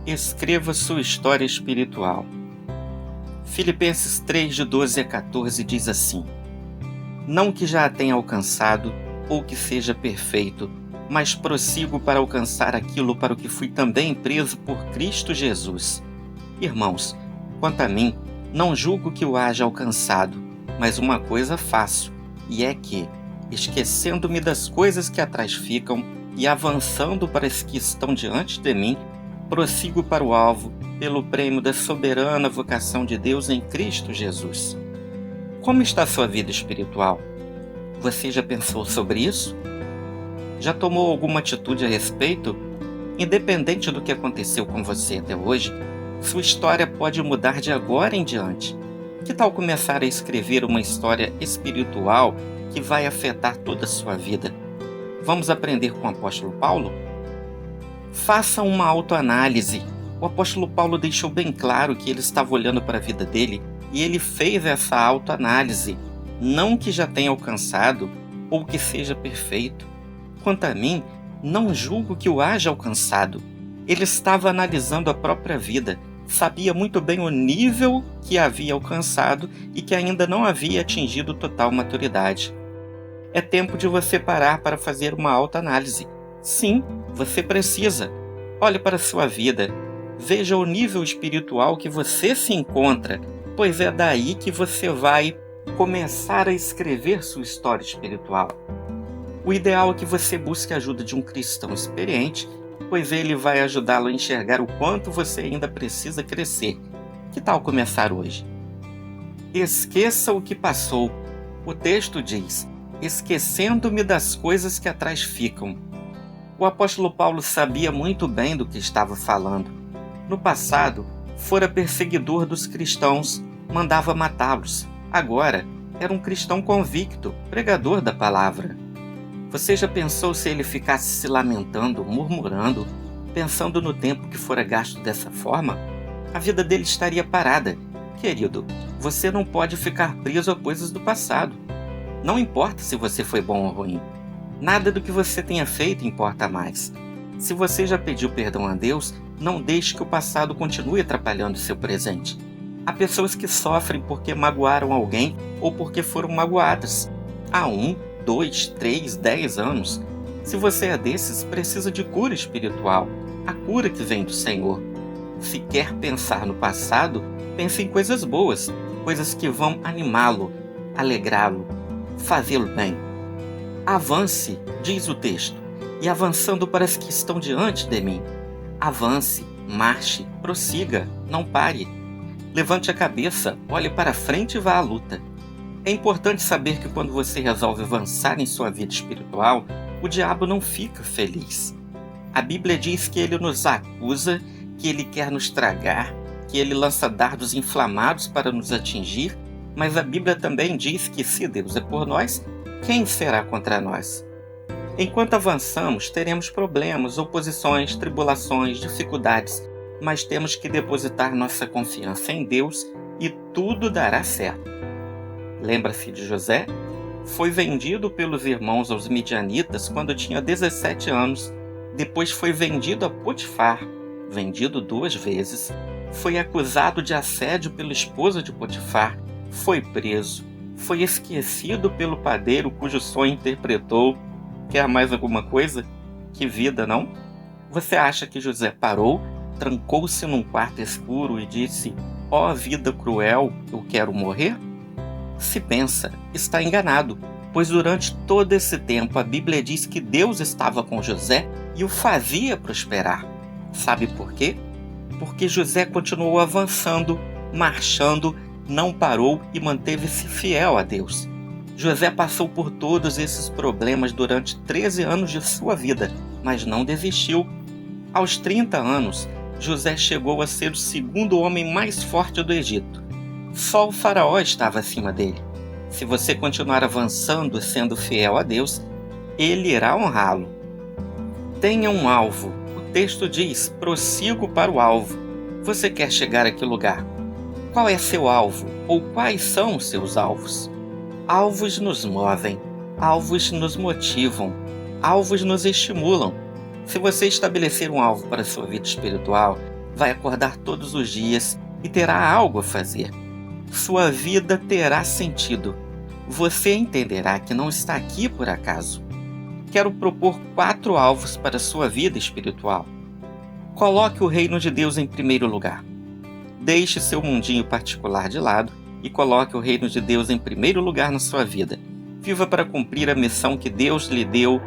Escreva sua história espiritual. Filipenses 3, de 12 a 14 diz assim: Não que já a tenha alcançado, ou que seja perfeito, mas prossigo para alcançar aquilo para o que fui também preso por Cristo Jesus. Irmãos, quanto a mim, não julgo que o haja alcançado, mas uma coisa faço, e é que, esquecendo-me das coisas que atrás ficam e avançando para as que estão diante de mim, prossigo para o alvo, pelo prêmio da soberana vocação de Deus em Cristo Jesus. Como está a sua vida espiritual? Você já pensou sobre isso? Já tomou alguma atitude a respeito? Independente do que aconteceu com você até hoje, sua história pode mudar de agora em diante. Que tal começar a escrever uma história espiritual que vai afetar toda a sua vida? Vamos aprender com o apóstolo Paulo? Faça uma autoanálise. O apóstolo Paulo deixou bem claro que ele estava olhando para a vida dele e ele fez essa autoanálise. Não que já tenha alcançado ou que seja perfeito. Quanto a mim, não julgo que o haja alcançado. Ele estava analisando a própria vida, sabia muito bem o nível que havia alcançado e que ainda não havia atingido total maturidade. É tempo de você parar para fazer uma autoanálise. Sim, você precisa. Olhe para a sua vida. Veja o nível espiritual que você se encontra, pois é daí que você vai começar a escrever sua história espiritual. O ideal é que você busque a ajuda de um cristão experiente, pois ele vai ajudá-lo a enxergar o quanto você ainda precisa crescer. Que tal começar hoje? Esqueça o que passou. O texto diz: esquecendo-me das coisas que atrás ficam. O apóstolo Paulo sabia muito bem do que estava falando. No passado, fora perseguidor dos cristãos, mandava matá-los. Agora, era um cristão convicto, pregador da palavra. Você já pensou se ele ficasse se lamentando, murmurando, pensando no tempo que fora gasto dessa forma? A vida dele estaria parada. Querido, você não pode ficar preso a coisas do passado. Não importa se você foi bom ou ruim. Nada do que você tenha feito importa mais. Se você já pediu perdão a Deus, não deixe que o passado continue atrapalhando seu presente. Há pessoas que sofrem porque magoaram alguém ou porque foram magoadas. Há 1, 2, 3, 10 anos. Se você é desses, precisa de cura espiritual. A cura que vem do Senhor. Se quer pensar no passado, pense em coisas boas, coisas que vão animá-lo, alegrá-lo, fazê-lo bem. Avance, diz o texto, e avançando para as que estão diante de mim. Avance, marche, prossiga, não pare. Levante a cabeça, olhe para frente e vá à luta. É importante saber que quando você resolve avançar em sua vida espiritual, o diabo não fica feliz. A Bíblia diz que ele nos acusa, que ele quer nos tragar, que ele lança dardos inflamados para nos atingir, mas a Bíblia também diz que se Deus é por nós, quem será contra nós? Enquanto avançamos, teremos problemas, oposições, tribulações, dificuldades, mas temos que depositar nossa confiança em Deus e tudo dará certo. Lembra-se de José? Foi vendido pelos irmãos aos midianitas quando tinha 17 anos, depois foi vendido a Potifar, vendido 2 vezes, foi acusado de assédio pela esposa de Potifar, foi preso, foi esquecido pelo padeiro cujo sonho interpretou. Quer mais alguma coisa? Que vida, não? Você acha que José parou, trancou-se num quarto escuro e disse: "Ó vida cruel, eu quero morrer"? Se pensa, está enganado, pois durante todo esse tempo a Bíblia diz que Deus estava com José e o fazia prosperar. Sabe por quê? Porque José continuou avançando, marchando, não parou e manteve-se fiel a Deus. José passou por todos esses problemas durante 13 anos de sua vida, mas não desistiu. Aos 30 anos, José chegou a ser o segundo homem mais forte do Egito. Só o faraó estava acima dele. Se você continuar avançando sendo fiel a Deus, ele irá honrá-lo. Tenha um alvo. O texto diz: prossigo para o alvo. Você quer chegar a que lugar? Qual é seu alvo? Ou quais são os seus alvos? Alvos nos movem, alvos nos motivam, alvos nos estimulam. Se você estabelecer um alvo para a sua vida espiritual, vai acordar todos os dias e terá algo a fazer. Sua vida terá sentido. Você entenderá que não está aqui por acaso. Quero propor 4 alvos para a sua vida espiritual. Coloque o reino de Deus em primeiro lugar. Deixe seu mundinho particular de lado e coloque o reino de Deus em primeiro lugar na sua vida. Viva para cumprir a missão que Deus lhe deu.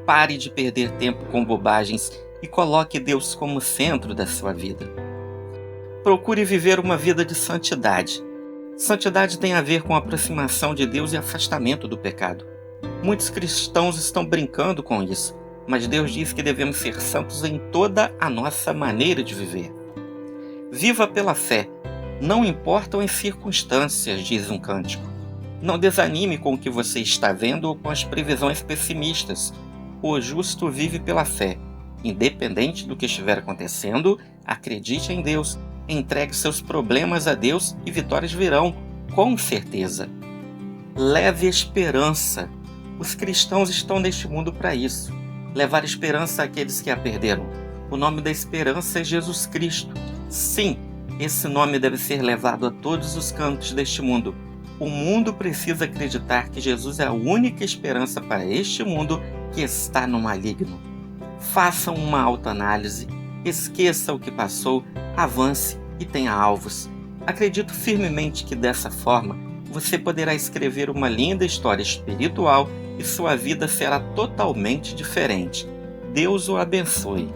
Pare de perder tempo com bobagens e coloque Deus como centro da sua vida. Procure viver uma vida de santidade. Santidade tem a ver com a aproximação de Deus e afastamento do pecado. Muitos cristãos estão brincando com isso, mas Deus diz que devemos ser santos em toda a nossa maneira de viver. Viva pela fé, não importam as circunstâncias, diz um cântico. Não desanime com o que você está vendo ou com as previsões pessimistas. O justo vive pela fé. Independente do que estiver acontecendo, acredite em Deus, entregue seus problemas a Deus e vitórias virão, com certeza. Leve esperança. Os cristãos estão neste mundo para isso. Levar esperança àqueles que a perderam. O nome da esperança é Jesus Cristo. Sim, esse nome deve ser levado a todos os cantos deste mundo. O mundo precisa acreditar que Jesus é a única esperança para este mundo que está no maligno. Faça uma autoanálise, esqueça o que passou, avance e tenha alvos. Acredito firmemente que dessa forma você poderá escrever uma linda história espiritual e sua vida será totalmente diferente. Deus o abençoe.